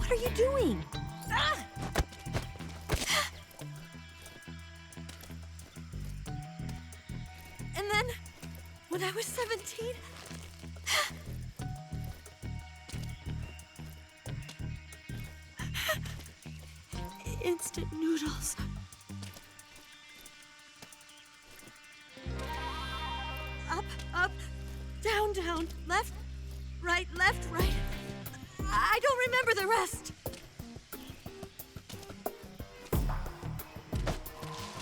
What are you doing? Ah! And then, when I was 17... Instant noodles. Up, up, down, down, left, right, right. I don't remember the rest.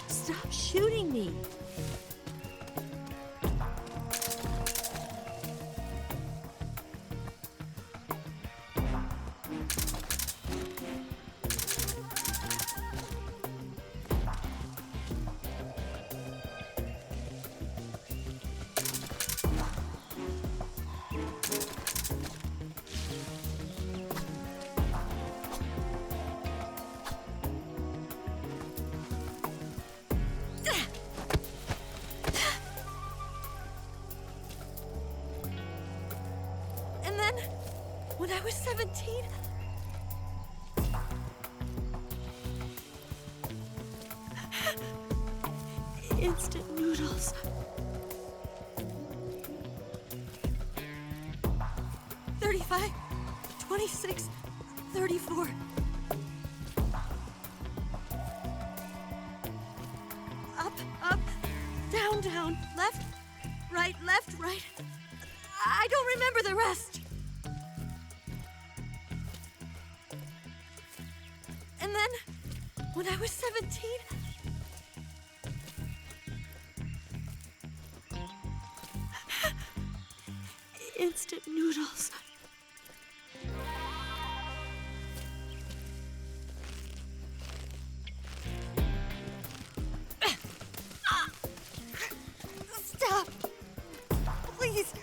Stop shooting me. And then, when I was 17... Instant noodles. $35, $26, $34. Up, up, down, down, left, right. I don't remember the rest. And then, when I was 17... Instant noodles. Stop! Please!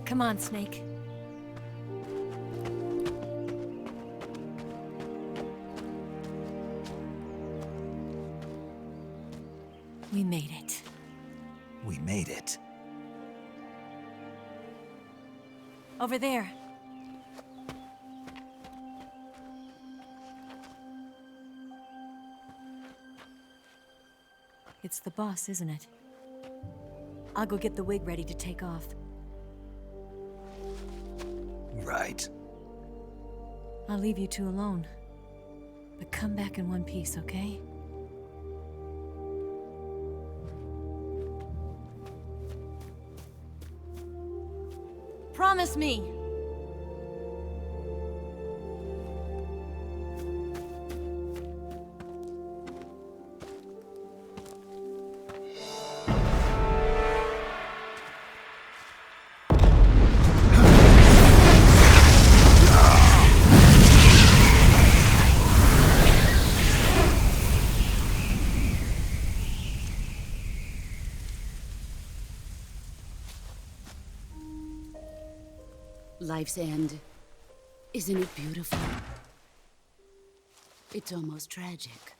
Come on, Snake. We made it. We made it. Over there. It's the boss, isn't it? I'll go get the wig ready to take off. Right. I'll leave you two alone. But come back in one piece, okay? Promise me. Life's end. Isn't it beautiful? It's almost tragic.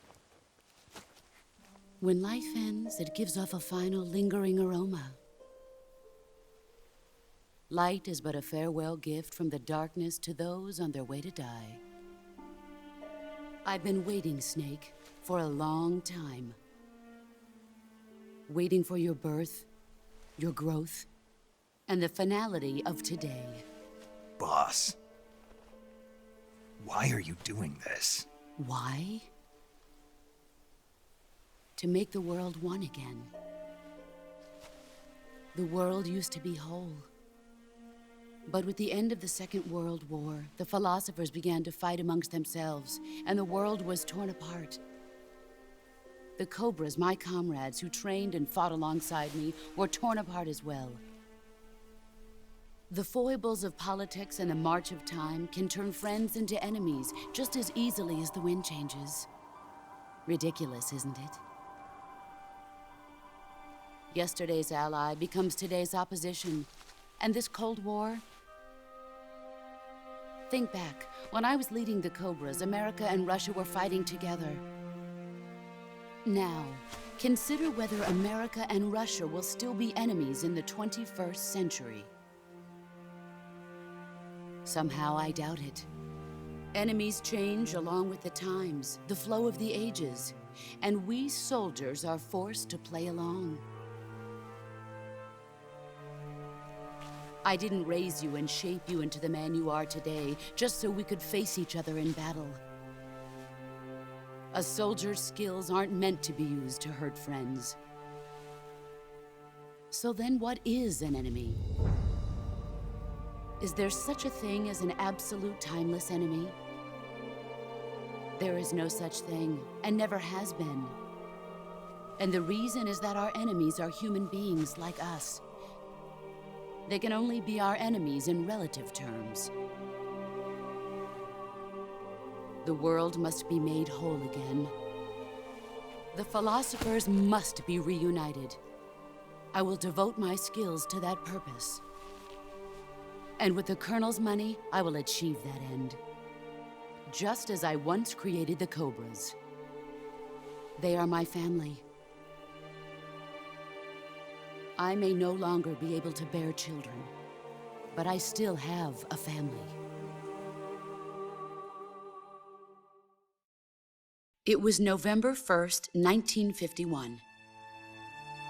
When life ends, it gives off a final lingering aroma. Light is but a farewell gift from the darkness to those on their way to die. I've been waiting, Snake, for a long time. Waiting for your birth, your growth, and the finality of today. Boss. Why are you doing this? Why? To make the world one again. The world used to be whole. But with the end of the Second World War, the philosophers began to fight amongst themselves, and the world was torn apart. The Cobras, my comrades who trained and fought alongside me, were torn apart as well. The foibles of politics and the march of time can turn friends into enemies just as easily as the wind changes. Ridiculous, isn't it? Yesterday's ally becomes today's opposition. And this Cold War? Think back. When I was leading the Cobras, America and Russia were fighting together. Now, consider whether America and Russia will still be enemies in the 21st century. Somehow I doubt it. Enemies change along with the times, the flow of the ages, and we soldiers are forced to play along. I didn't raise you and shape you into the man you are today just so we could face each other in battle. A soldier's skills aren't meant to be used to hurt friends. So then what is an enemy? Is there such a thing as an absolute timeless enemy? There is no such thing, and never has been. And the reason is that our enemies are human beings like us. They can only be our enemies in relative terms. The world must be made whole again. The philosophers must be reunited. I will devote my skills to that purpose. And with the Colonel's money, I will achieve that end. Just as I once created the Cobras. They are my family. I may no longer be able to bear children, but I still have a family. It was November 1st, 1951.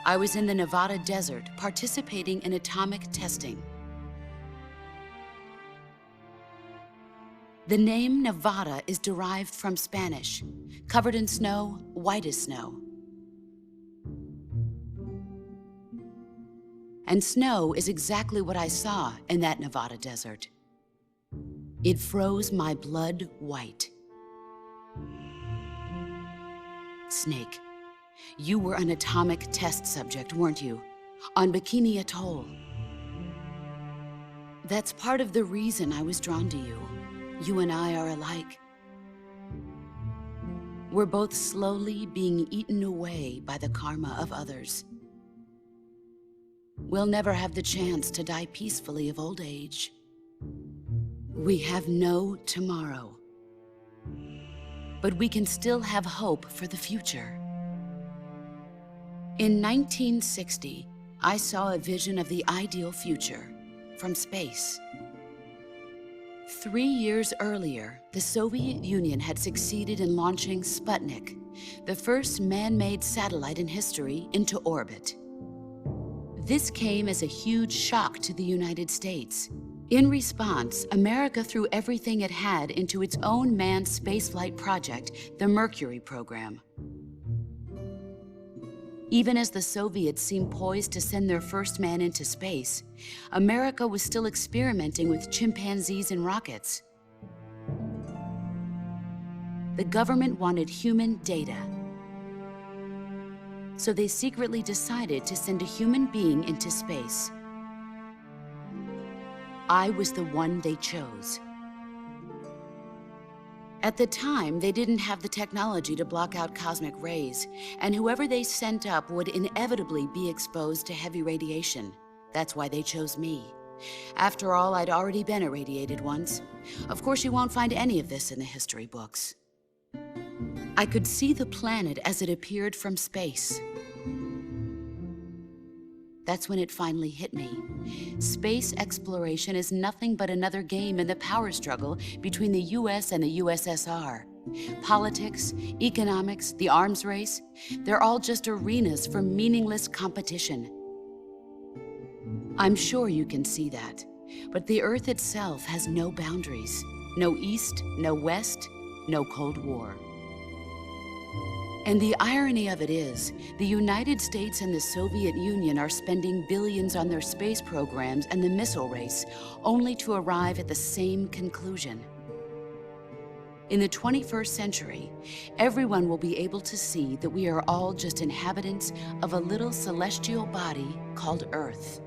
I was in the Nevada desert participating in atomic testing. The name Nevada is derived from Spanish, covered in snow, white as snow. And snow is exactly what I saw in that Nevada desert. It froze my blood white. Snake, you were an atomic test subject, weren't you? On Bikini Atoll. That's part of the reason I was drawn to you. You and I are alike. We're both slowly being eaten away by the karma of others. We'll never have the chance to die peacefully of old age. We have no tomorrow. But we can still have hope for the future. In 1960, I saw a vision of the ideal future from space. 3 years earlier, the Soviet Union had succeeded in launching Sputnik, the first man-made satellite in history, into orbit. This came as a huge shock to the United States. In response, America threw everything it had into its own manned spaceflight project, the Mercury program. Even as the Soviets seemed poised to send their first man into space, America was still experimenting with chimpanzees and rockets. The government wanted human data, so they secretly decided to send a human being into space. I was the one they chose. At the time, they didn't have the technology to block out cosmic rays, and whoever they sent up would inevitably be exposed to heavy radiation. That's why they chose me. After all, I'd already been irradiated once. Of course, you won't find any of this in the history books. I could see the planet as it appeared from space. That's when it finally hit me. Space exploration is nothing but another game in the power struggle between the US and the USSR. Politics, economics, the arms race, they're all just arenas for meaningless competition. I'm sure you can see that, but the Earth itself has no boundaries. No East, no West, no Cold War. And the irony of it is, the United States and the Soviet Union are spending billions on their space programs and the missile race, only to arrive at the same conclusion. In the 21st century, everyone will be able to see that we are all just inhabitants of a little celestial body called Earth.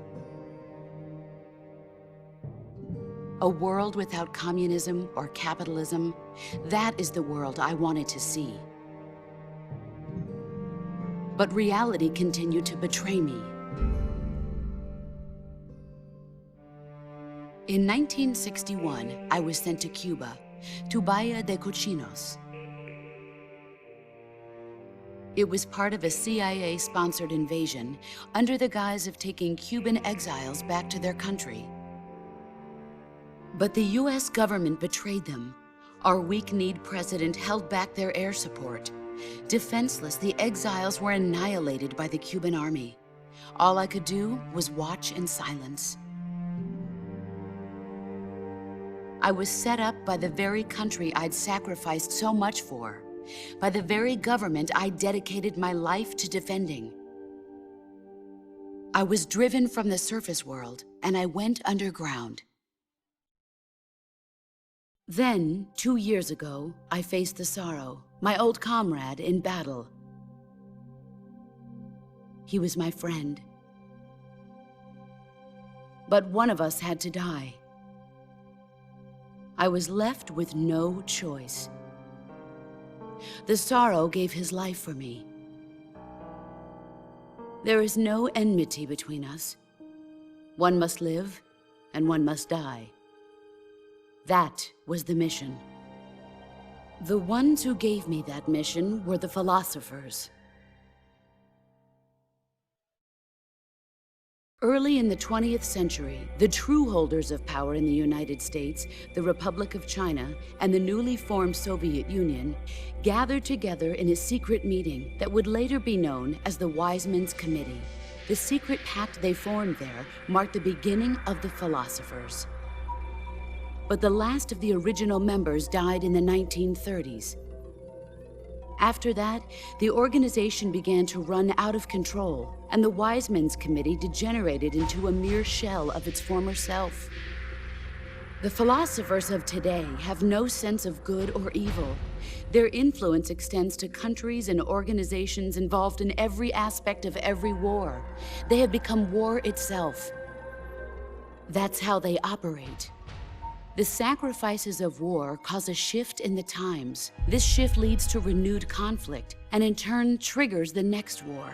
A world without communism or capitalism, that is the world I wanted to see. But reality continued to betray me. In 1961, I was sent to Cuba, to Bahia de Cochinos. It was part of a CIA-sponsored invasion under the guise of taking Cuban exiles back to their country. But the US government betrayed them. Our weak-kneed president held back their air support. Defenseless, the exiles were annihilated by the Cuban army. All I could do was watch in silence. I was set up by the very country I'd sacrificed so much for, by the very government I dedicated my life to defending. I was driven from the surface world, and I went underground. Then, 2 years ago, I faced the sorrow, my old comrade in battle. He was my friend. But one of us had to die. I was left with no choice. The sorrow gave his life for me. There is no enmity between us. One must live, and one must die. That was the mission. The ones who gave me that mission were the philosophers. Early in the 20th century, the true holders of power in the United States, the Republic of China, and the newly formed Soviet Union gathered together in a secret meeting that would later be known as the Wise Men's Committee. The secret pact they formed there marked the beginning of the philosophers. But the last of the original members died in the 1930s. After that, the organization began to run out of control, and the Wise Men's Committee degenerated into a mere shell of its former self. The philosophers of today have no sense of good or evil. Their influence extends to countries and organizations involved in every aspect of every war. They have become war itself. That's how they operate. The sacrifices of war cause a shift in the times. This shift leads to renewed conflict, and in turn triggers the next war.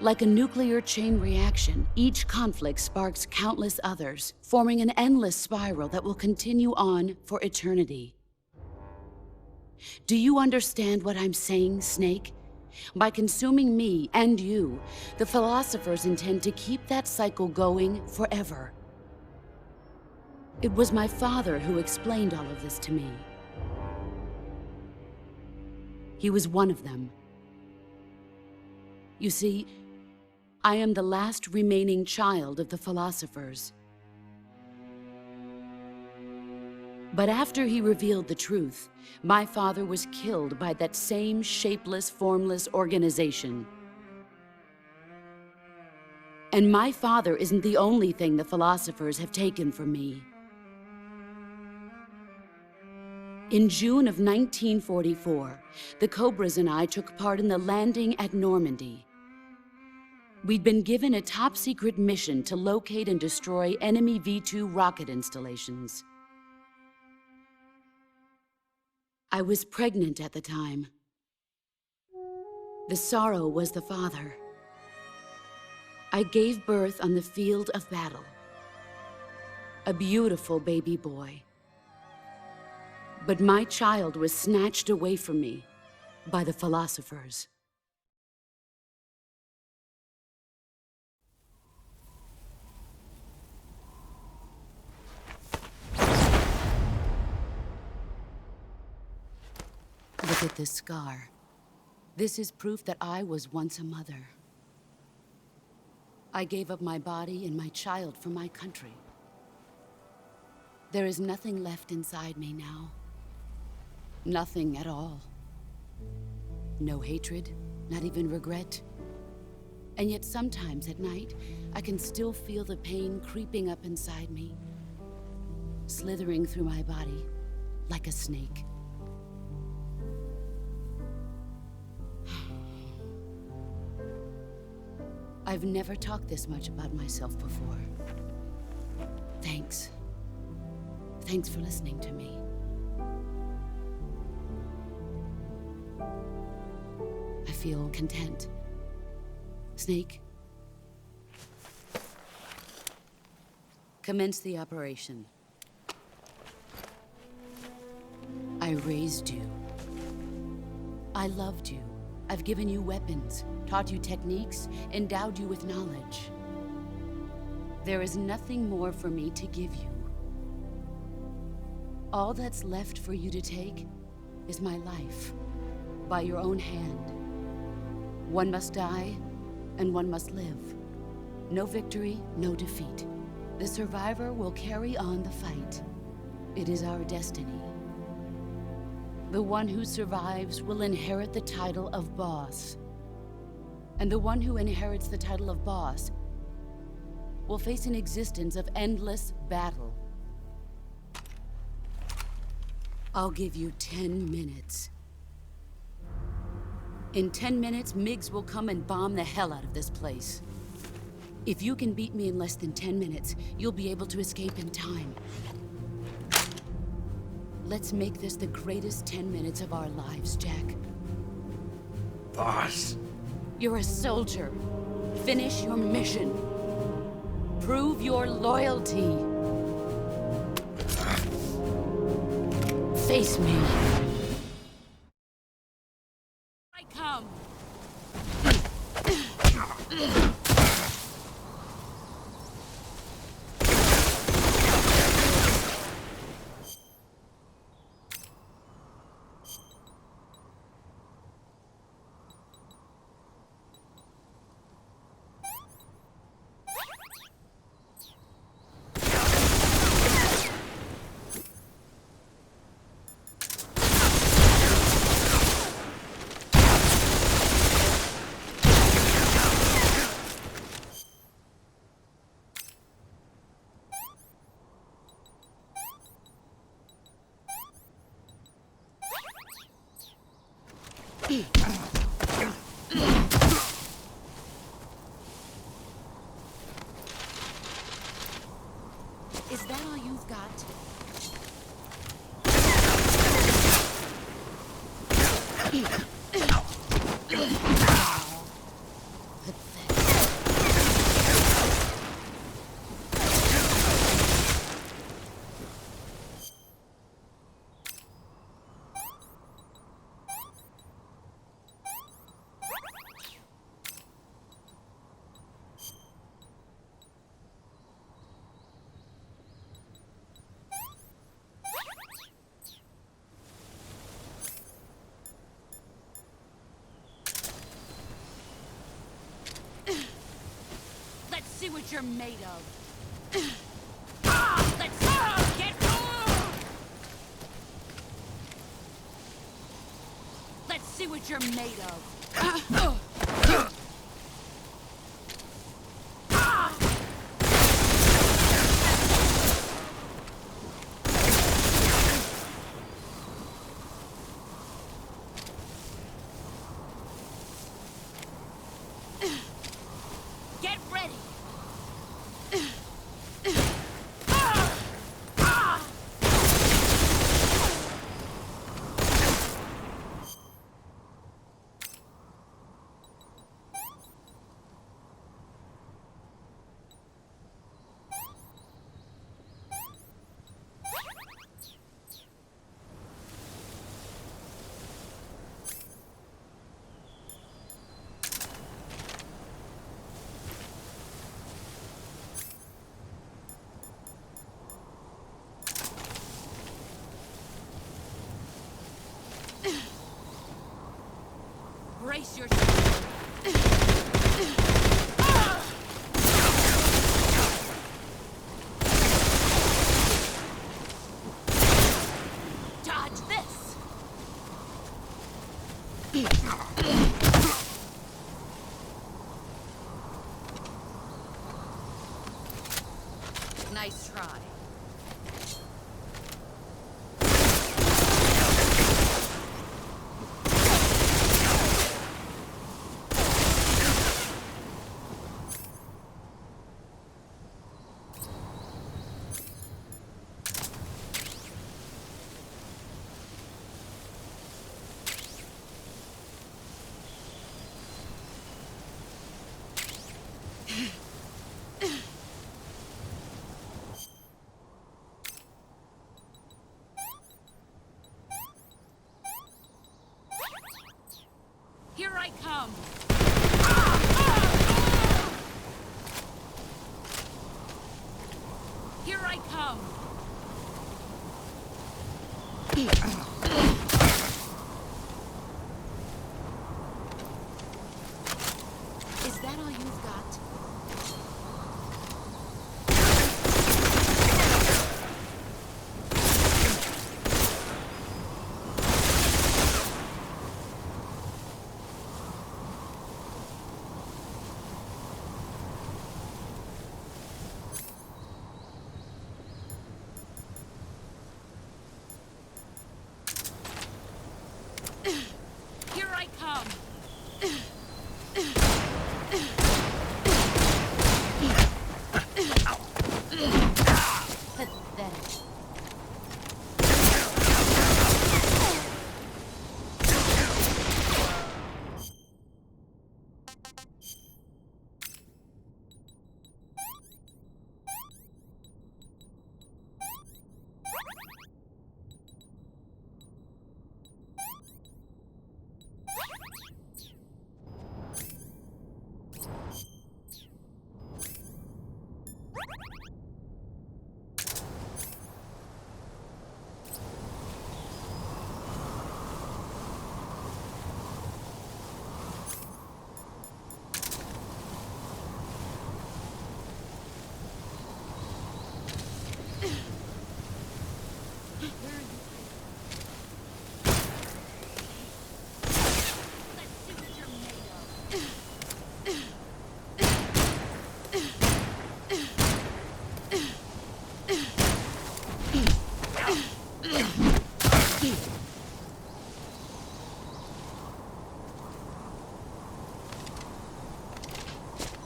Like a nuclear chain reaction, each conflict sparks countless others, forming an endless spiral that will continue on for eternity. Do you understand what I'm saying, Snake? By consuming me and you, the philosophers intend to keep that cycle going forever. It was my father who explained all of this to me. He was one of them. You see, I am the last remaining child of the philosophers. But after he revealed the truth, my father was killed by that same shapeless, formless organization. And my father isn't the only thing the philosophers have taken from me. In June of 1944, the Cobras and I took part in the landing at Normandy. We'd been given a top-secret mission to locate and destroy enemy V-2 rocket installations. I was pregnant at the time. The sorrow was the father. I gave birth on the field of battle. A beautiful baby boy. But my child was snatched away from me by the philosophers. Look at this scar. This is proof that I was once a mother. I gave up my body and my child for my country. There is nothing left inside me now. Nothing at all. No hatred, not even regret. And yet sometimes at night, I can still feel the pain creeping up inside me, slithering through my body like a snake. I've never talked this much about myself before. Thanks. Thanks for listening to me. I feel content. Snake, commence the operation. I raised you. I loved you. I've given you weapons, taught you techniques, endowed you with knowledge. There is nothing more for me to give you. All that's left for you to take is my life, by your own hand. One must die, and one must live. No victory, no defeat. The survivor will carry on the fight. It is our destiny. The one who survives will inherit the title of boss. And the one who inherits the title of boss will face an existence of endless battle. I'll give you 10 minutes. In 10 minutes, MiGs will come and bomb the hell out of this place. If you can beat me in less than 10 minutes, you'll be able to escape in time. Let's make this the greatest 10 minutes of our lives, Jack. Boss. You're a soldier. Finish your mission. Prove your loyalty. Face me. I come. Is that all you've got? Let's see what you're made of. Let's get Let's see what you're made of. Brace yourself. Dodge this. Nice try. Here I come! Here I come! Is that all you've got? Here I come! Pathetic.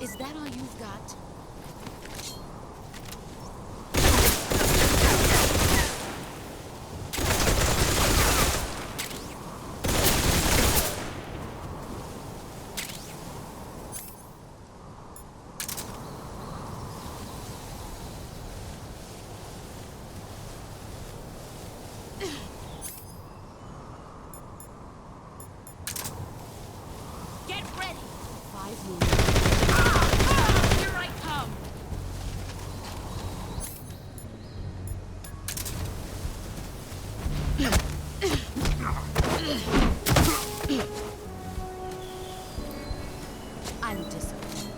Is that all you've got? Get ready! 5 minutes. Here I come! I'm disappointed.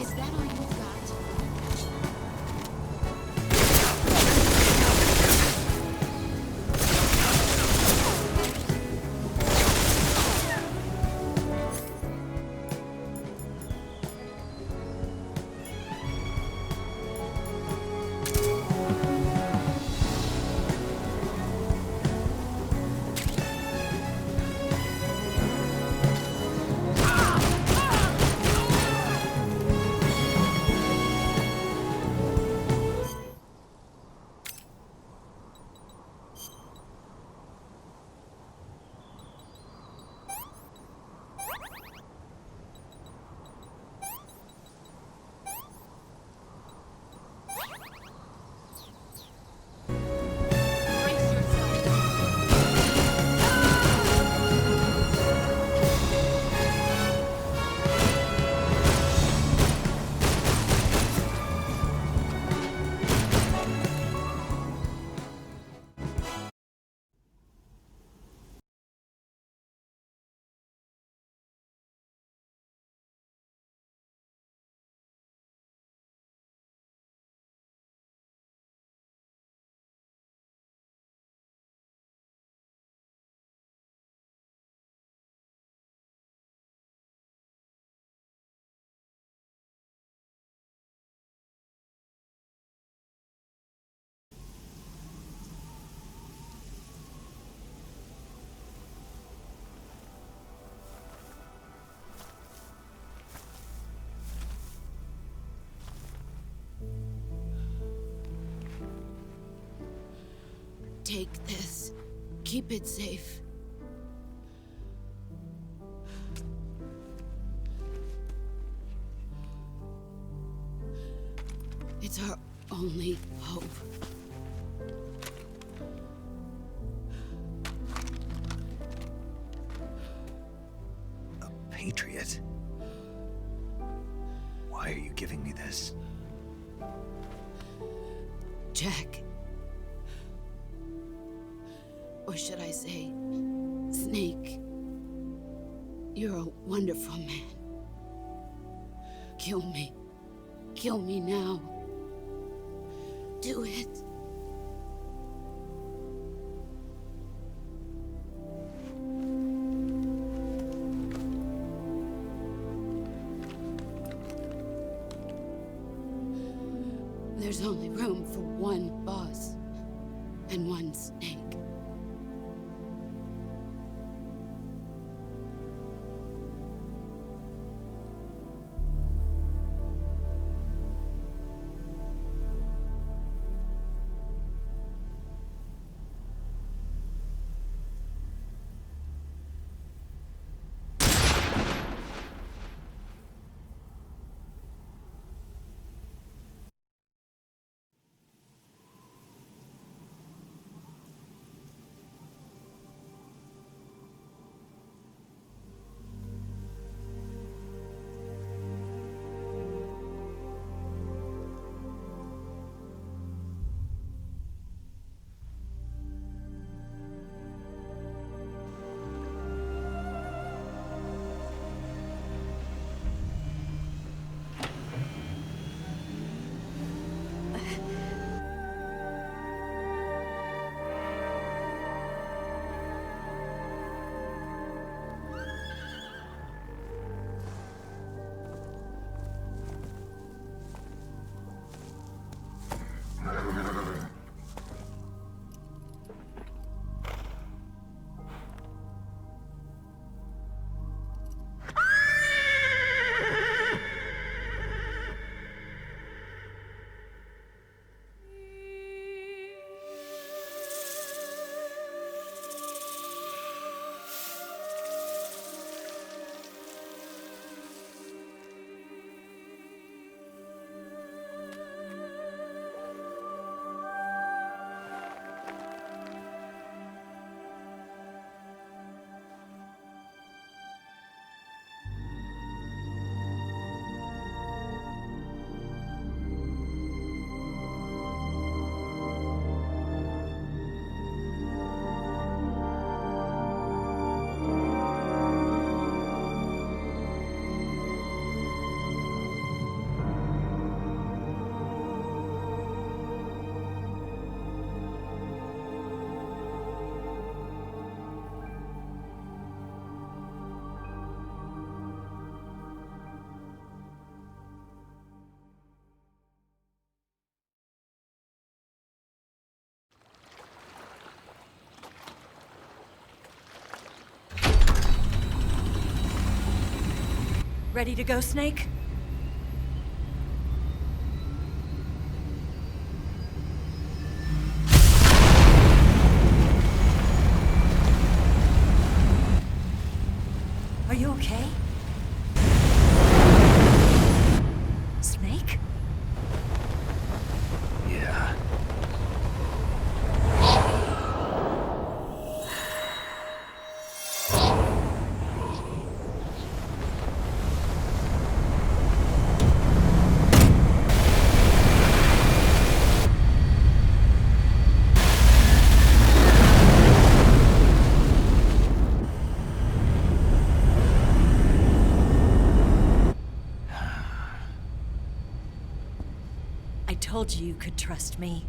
Is that all you've got? Take this. Keep it safe. It's our only hope. A patriot? Why are you giving me this? Jack. Or should I say, Snake. You're a wonderful man. Kill me. Kill me now. Do it. There's only room for one boss and one snake. Ready to go, Snake? Are you okay? Snake? Yeah. I told you you could trust me.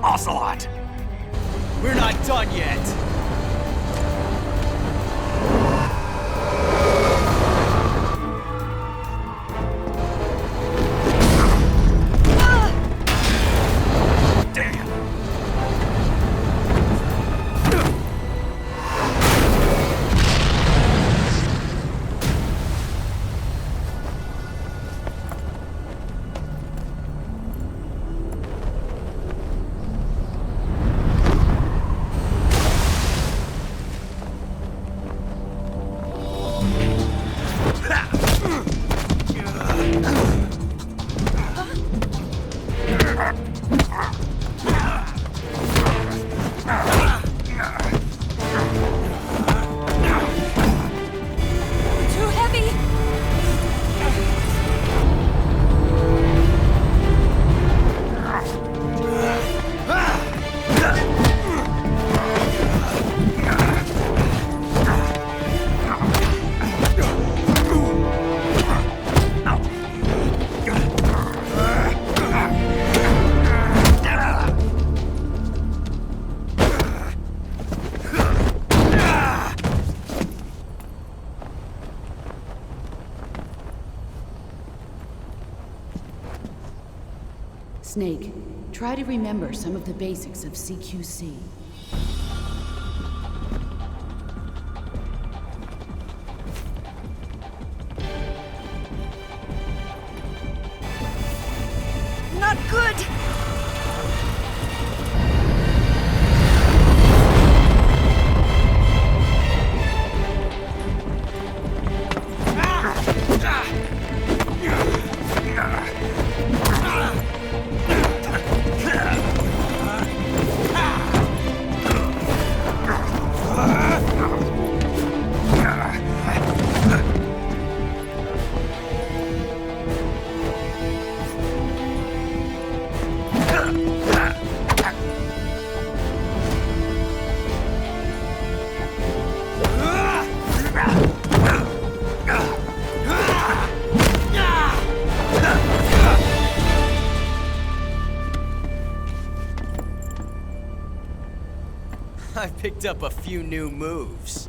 Ocelot! We're not done yet! Snake, try to remember some of the basics of CQC. Not good! I've picked up a few new moves.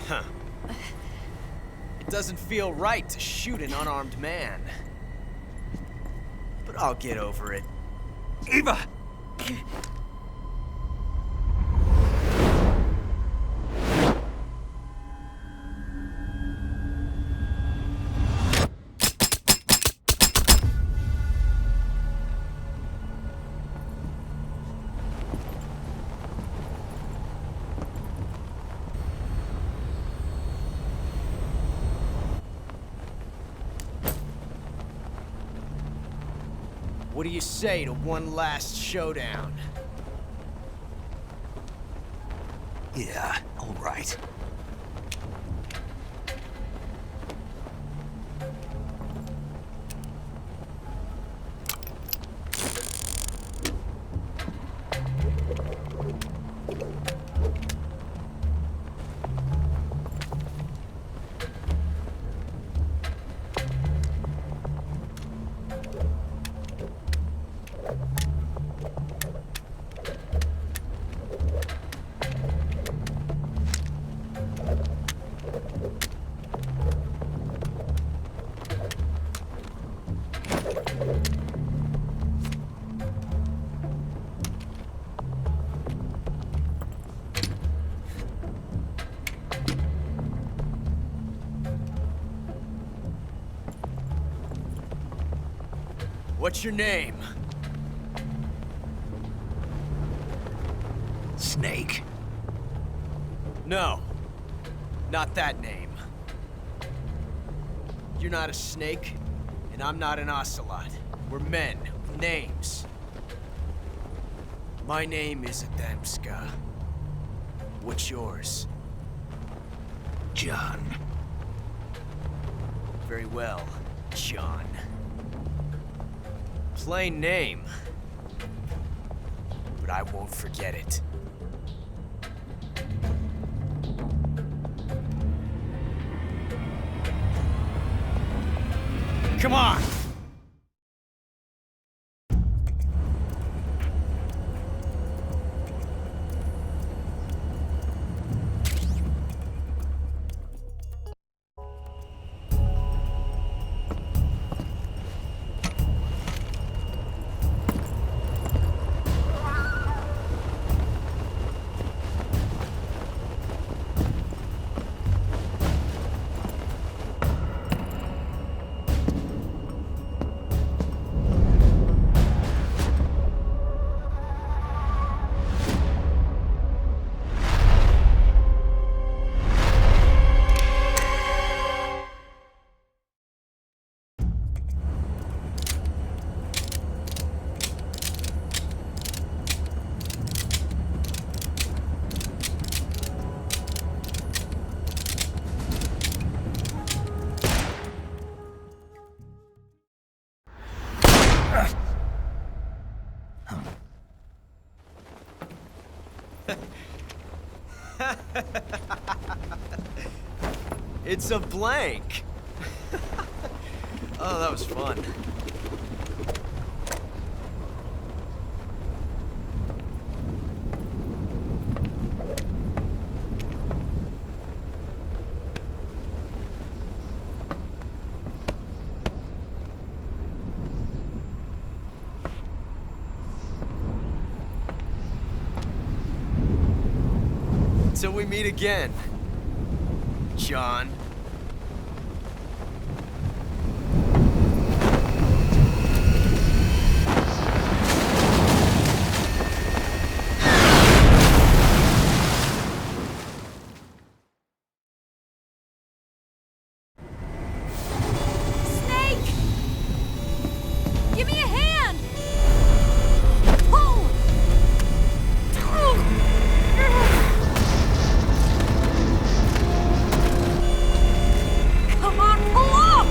Huh. It doesn't feel right to shoot an unarmed man. But I'll get over it. Eva! What do you say to one last showdown? Yeah, all right. What's your name? Snake. No. Not that name. You're not a snake, and I'm not an ocelot. We're men with names. My name is Adamska. What's yours? John. Very well, John. Plain name. But I won't forget it. Come on! It's a blank. Oh, that was fun. Until we meet again, John. Snake! Give me a hand! Pull! Come on, pull up!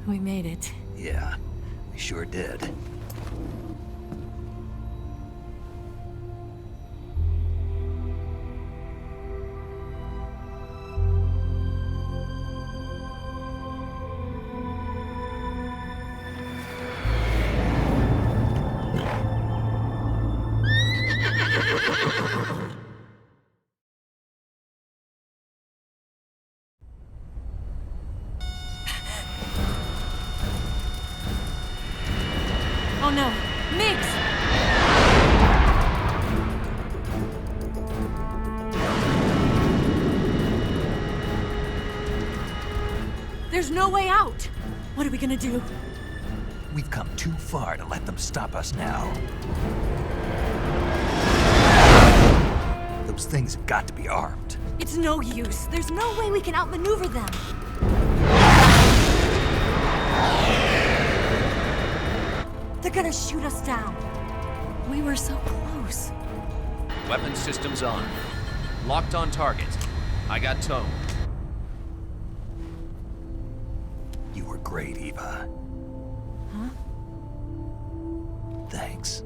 We made it. Yeah, we sure did. Oh no, Miggs! There's no way out! What are we gonna do? We've come too far to let them stop us now. Those things have got to be armed. It's no use. There's no way we can outmaneuver them. They're gonna shoot us down. We were so close. Weapon systems on. Locked on target. I got tone. You were great, Eva. Huh? Thanks.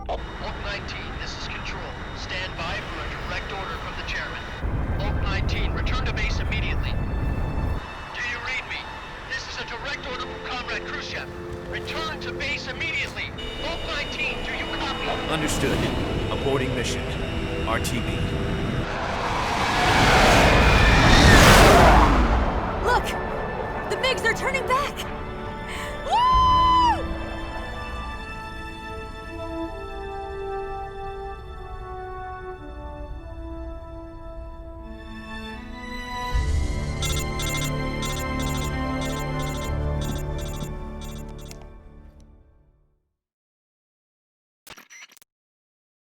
Oak 19, this is Control. Stand by for a direct order from the chairman. Oak 19, return to base immediately. Do you read me? This is a direct order from Comrade Khrushchev. Return to base immediately. Oak 19, do you copy? Understood. Aborting mission. RTB. Look! The MiGs are turning back! Woo!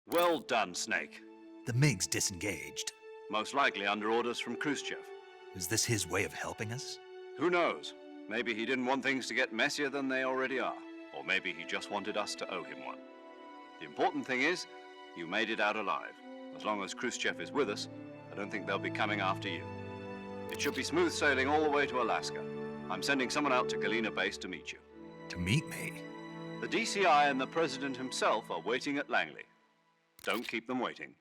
Well done, Snake. The MiGs disengaged. Most likely under orders from Khrushchev. Is this his way of helping us? Who knows? Maybe he didn't want things to get messier than they already are. Or maybe he just wanted us to owe him one. The important thing is, you made it out alive. As long as Khrushchev is with us, I don't think they'll be coming after you. It should be smooth sailing all the way to Alaska. I'm sending someone out to Galena Base to meet you. To meet me? The DCI and the President himself are waiting at Langley. Don't keep them waiting.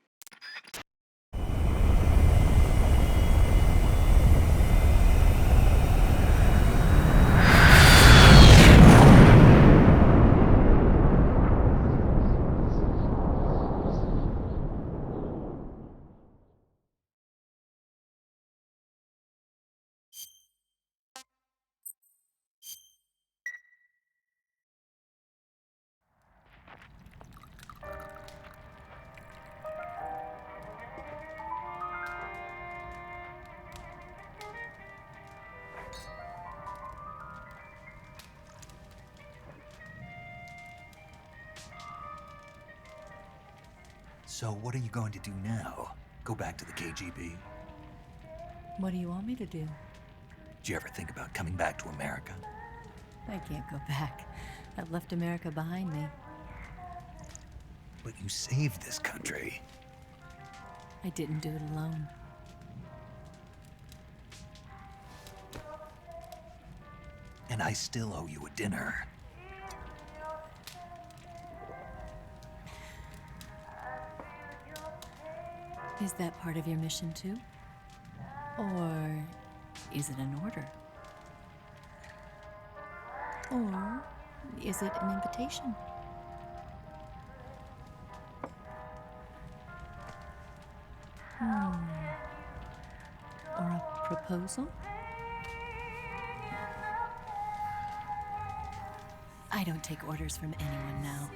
So what are you going to do now? Go back to the KGB? What do you want me to do? Did you ever think about coming back to America? I can't go back. I've left America behind me. But you saved this country. I didn't do it alone. And I still owe you a dinner. Is that part of your mission too? Or is it an order? Or is it an invitation? Or a proposal? I don't take orders from anyone now.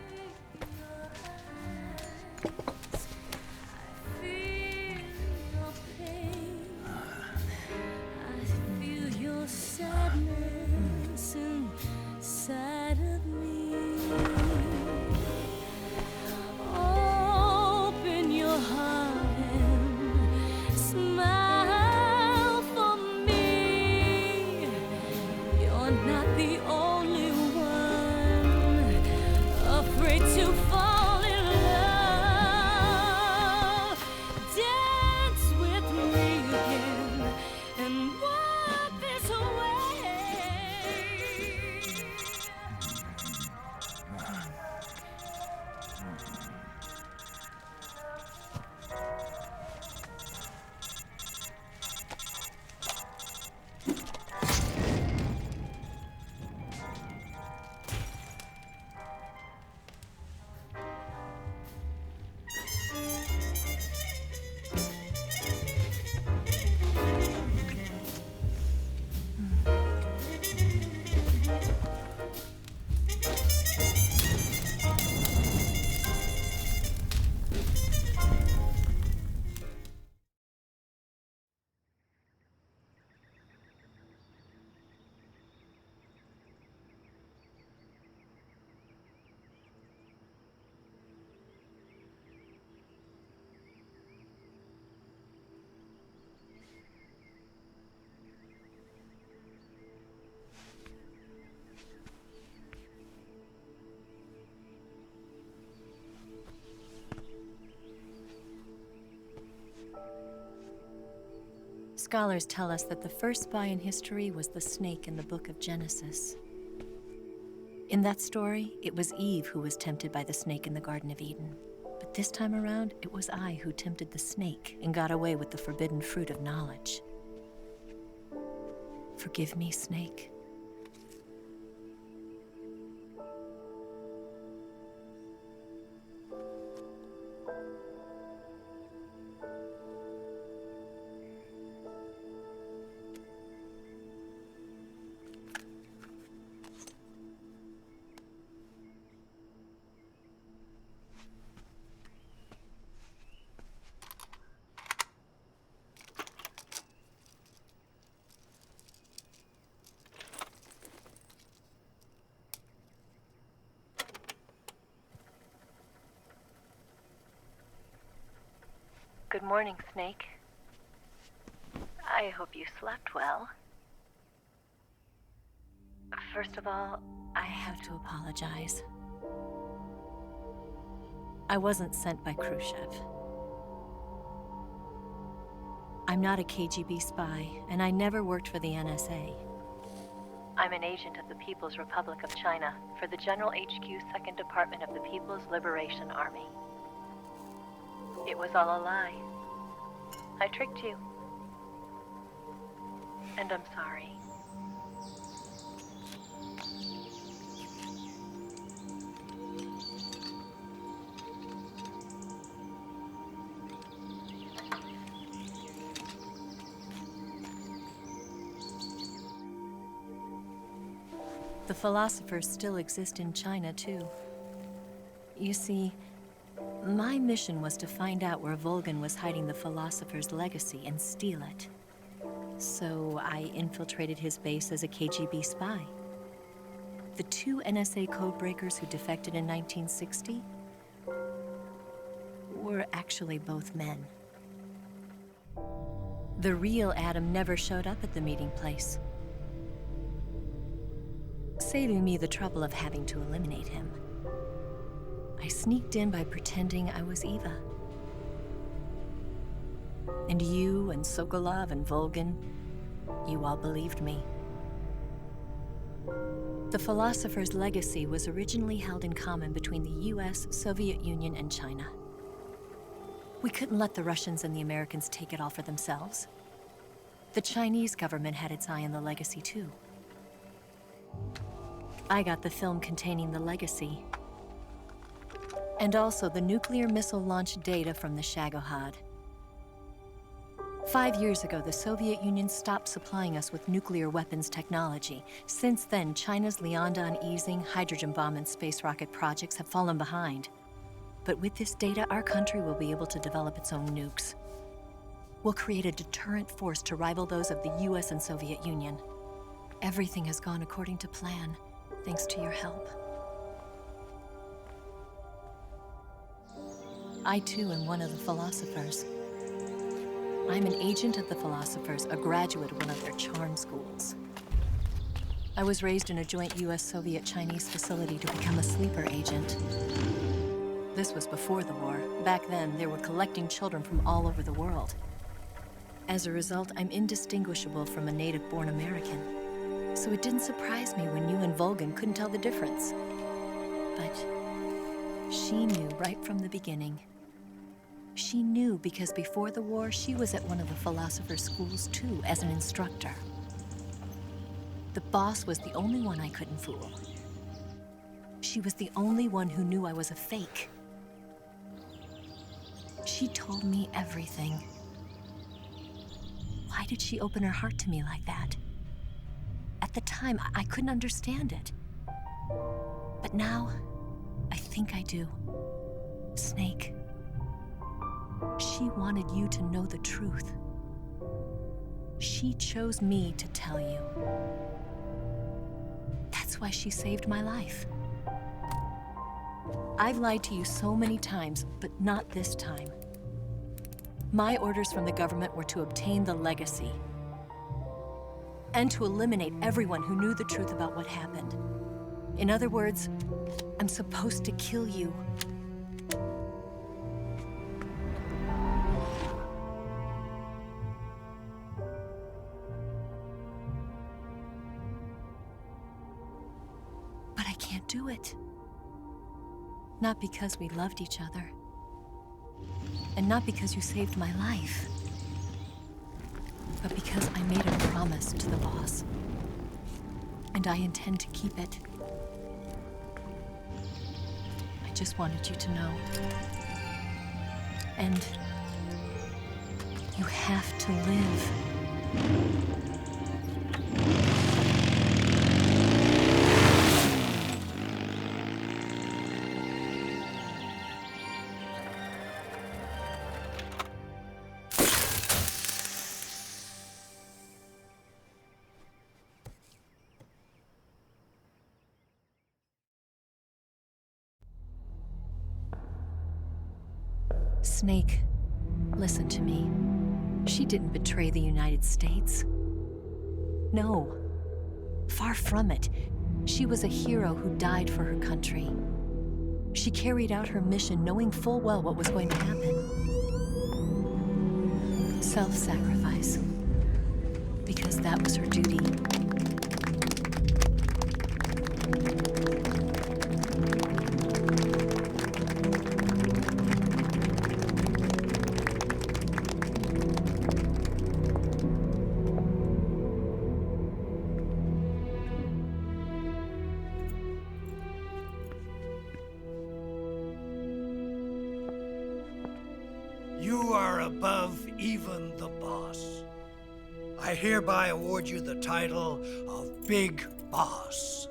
Scholars tell us that the first spy in history was the snake in the book of Genesis. In that story, it was Eve who was tempted by the snake in the Garden of Eden. But this time around, it was I who tempted the snake and got away with the forbidden fruit of knowledge. Forgive me, snake. Good morning, Snake. I hope you slept well. First of all, I have to apologize. I wasn't sent by Khrushchev. I'm not a KGB spy, and I never worked for the NSA. I'm an agent of the People's Republic of China for the General HQ 2nd Department of the People's Liberation Army. It was all a lie. I tricked you. And I'm sorry. The philosophers still exist in China, too. You see, my mission was to find out where Volgan was hiding the philosopher's legacy and steal it. So I infiltrated his base as a KGB spy. The 2 NSA codebreakers who defected in 1960 were actually both men. The real Adam never showed up at the meeting place, saving me the trouble of having to eliminate him. I sneaked in by pretending I was Eva. And you and Sokolov and Volgin, you all believed me. The philosopher's legacy was originally held in common between the US, Soviet Union, and China. We couldn't let the Russians and the Americans take it all for themselves. The Chinese government had its eye on the legacy too. I got the film containing the legacy, and also the nuclear missile launch data from the Shagohod. 5 years ago, the Soviet Union stopped supplying us with nuclear weapons technology. Since then, China's Liaodong easing, hydrogen bomb, and space rocket projects have fallen behind. But with this data, our country will be able to develop its own nukes. We'll create a deterrent force to rival those of the US and Soviet Union. Everything has gone according to plan, thanks to your help. I too am one of the philosophers. I'm an agent of the philosophers, a graduate of one of their charm schools. I was raised in a joint US-Soviet-Chinese facility to become a sleeper agent. This was before the war. Back then, they were collecting children from all over the world. As a result, I'm indistinguishable from a native-born American. So it didn't surprise me when you and Volgin couldn't tell the difference. But she knew right from the beginning. She knew because before the war, she was at one of the philosopher's schools too, as an instructor. The boss was the only one I couldn't fool. She was the only one who knew I was a fake. She told me everything. Why did she open her heart to me like that? At the time, I couldn't understand it. But now, I think I do. Snake. She wanted you to know the truth. She chose me to tell you. That's why she saved my life. I've lied to you so many times, but not this time. My orders from the government were to obtain the legacy and to eliminate everyone who knew the truth about what happened. In other words, I'm supposed to kill you. But I can't do it. Not because we loved each other. And not because you saved my life. But because I made a promise to the boss. And I intend to keep it. I just wanted you to know. And you have to live. Snake, listen to me. She didn't betray the United States. No, far from it. She was a hero who died for her country. She carried out her mission knowing full well what was going to happen. Self-sacrifice. Because that was her duty. You are above even the boss. I hereby award you the title of Big Boss.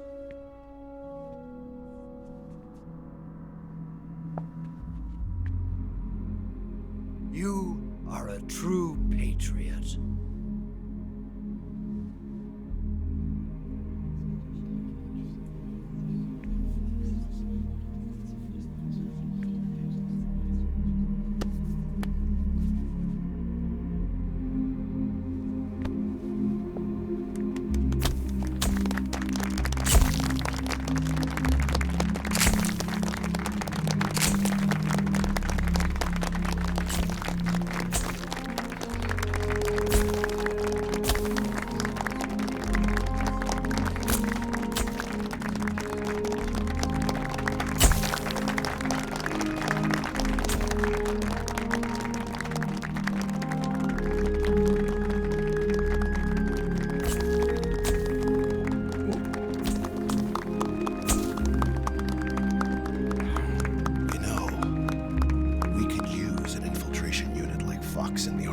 You are a true patriot.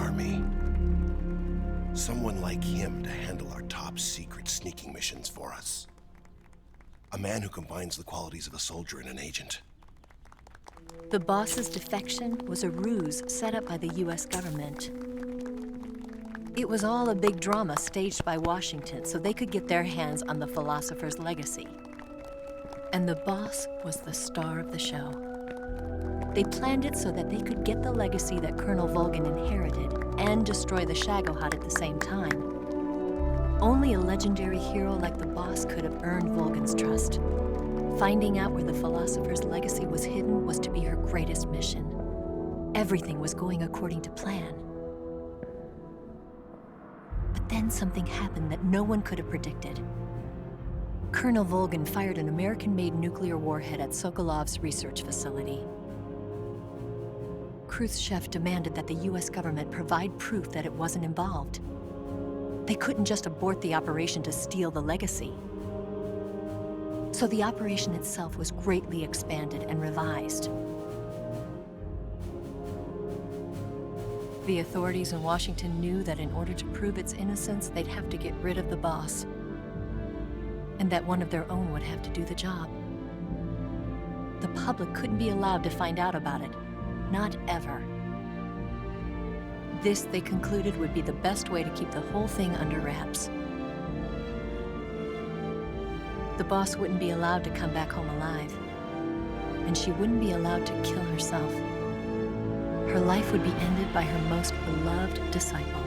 army. Someone like him to handle our top secret sneaking missions for us. A man who combines the qualities of a soldier and an agent. The boss's defection was a ruse set up by the US government. It was all a big drama staged by Washington so they could get their hands on the philosopher's legacy. And the boss was the star of the show. They planned it so that they could get the legacy that Colonel Volgin inherited and destroy the Shagohod at the same time. Only a legendary hero like the boss could have earned Volgin's trust. Finding out where the philosopher's legacy was hidden was to be her greatest mission. Everything was going according to plan. But then something happened that no one could have predicted. Colonel Volgin fired an American-made nuclear warhead at Sokolov's research facility. Khrushchev demanded that the US government provide proof that it wasn't involved. They couldn't just abort the operation to steal the legacy. So the operation itself was greatly expanded and revised. The authorities in Washington knew that in order to prove its innocence, they'd have to get rid of the boss, and that one of their own would have to do the job. The public couldn't be allowed to find out about it, not ever. This, they concluded, would be the best way to keep the whole thing under wraps. The boss wouldn't be allowed to come back home alive, and she wouldn't be allowed to kill herself. Her life would be ended by her most beloved disciple.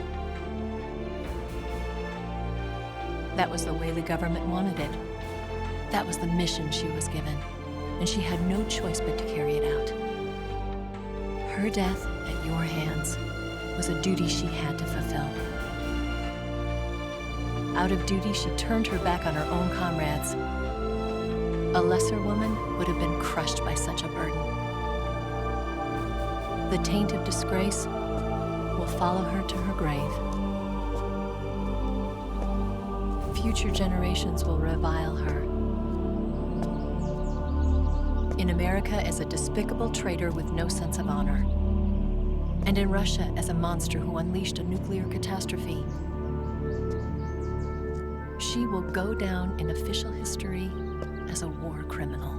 That was the way the government wanted it. That was the mission she was given, and she had no choice but to carry it out. Her death at your hands was a duty she had to fulfill. Out of duty, she turned her back on her own comrades. A lesser woman would have been crushed by such a burden. The taint of disgrace will follow her to her grave. Future generations will revile her. In America as a despicable traitor with no sense of honor. And in Russia as a monster who unleashed a nuclear catastrophe. She will go down in official history as a war criminal.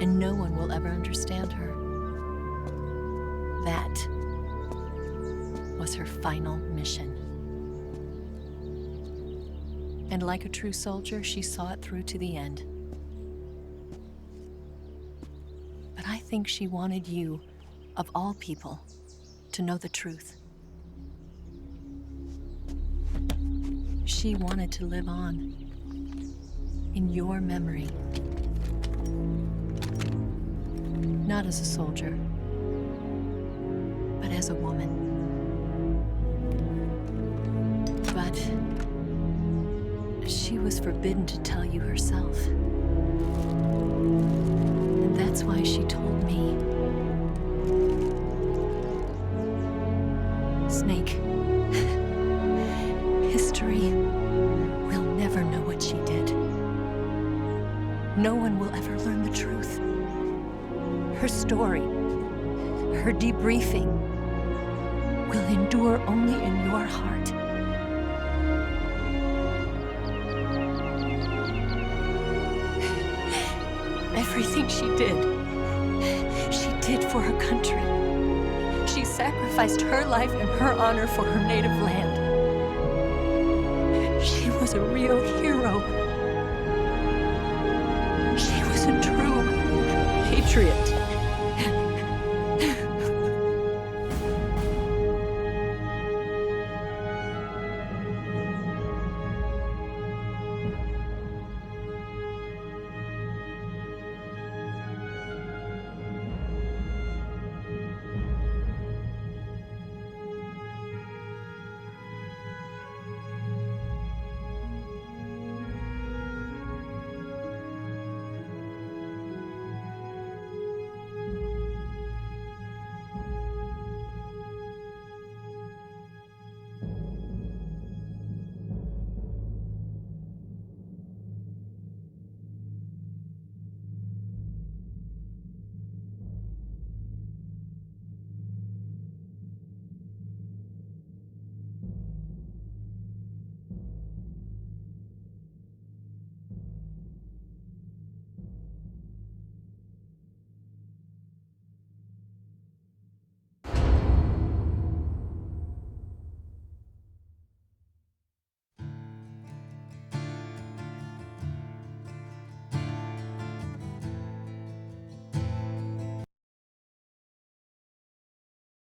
And no one will ever understand her. That was her final mission. And like a true soldier, she saw it through to the end. But I think she wanted you, of all people, to know the truth. She wanted to live on in your memory. Not as a soldier, but as a woman. But she was forbidden to tell you herself. And that's why she told me. Snake, history will never know what she did. No one will ever learn the truth. Her story, her debriefing, will endure only in your heart. Everything she did for her country. She sacrificed her life and her honor for her native land. She was a real hero. She was a true patriot.